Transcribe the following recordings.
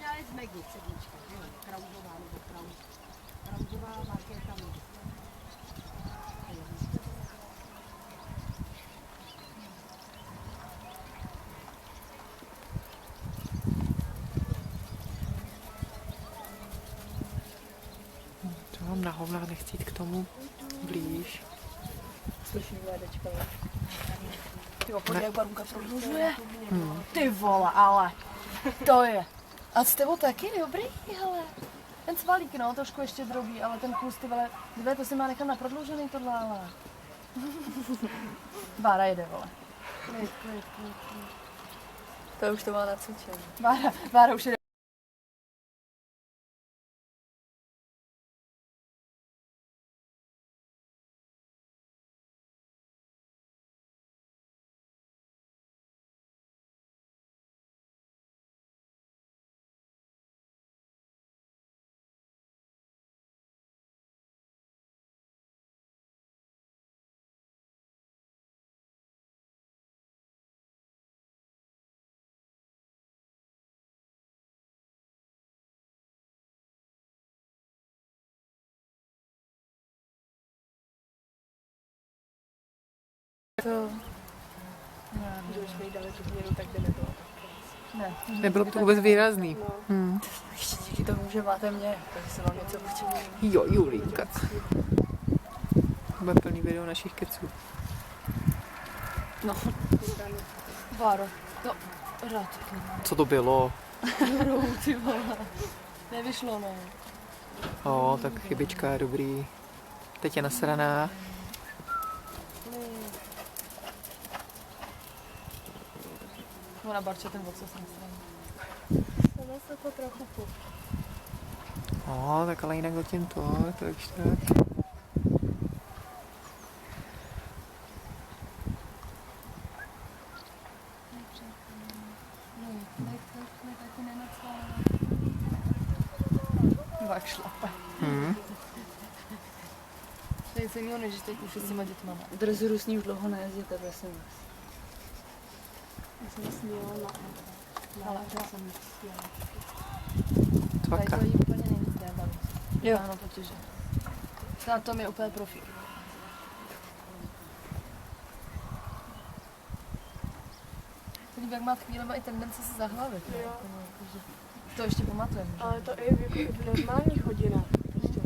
měla jít z Megi, sedmička, jo, Krauzová nebo Krauzová Markéta. Co mám na hovnách, nechci jít k tomu blíž. Slyším lédečka, jo? Tyjo, podle jak Barunka prodlužuje. Ty vole, ale to je. A s tebou taky dobrý, hele. Ten svalík, no, trošku ještě drobý, ale ten kus, ty vole, dvě, to si má nechat na prodloužený tohle, ale. Bára jede, vole. Klid. To už to má nacvičené. Bára už jede. To... Že už nejdali tu změnu, tak by nebylo. Ne. Nebylo by to vůbec výrazný. No. Ještě díky tomu, že máte mě, takže se vám něco učím. Jo, Julínka. Bude plný video našich keců. No. Báro, to rád. Co to bylo? Ty vole. Nevyšlo, no. O, tak chybička je dobrý. Teď je nasraná. Ona barče ten vocos nasraný. Sama se to trochu po. O, tak ale jinak zatím to, takže tak. Jak šlape. To je něco jiného, než teď už s těma dětma. Dreziru s ní už dlouho nejezdíte, prosím vás. Já jsem směla na ale já jsem směla. Tvaka. Tady to jí úplně nejvíc nebaví. Jo. Ano, protože. Na tom je úplně profík. Teď jak má chvílema i tendence se zahlavit. Jo. Takže to ještě pamatujeme. Ale to i v normálních hodinách. Prostě.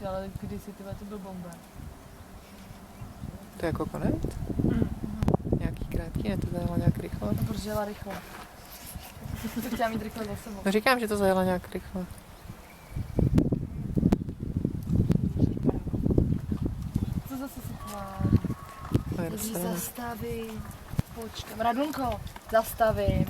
Ale kdysi to byl bomba. To je jako konec? Nějaký krátký, ne to zajela nějak rychle? No, protože jela rychle. To chtěla mít rychle za sebou. No říkám, že to zajela nějak rychle. Co zase se tváří? To je Když nasraná. zastavím. Počkám. Radunko, zastavím.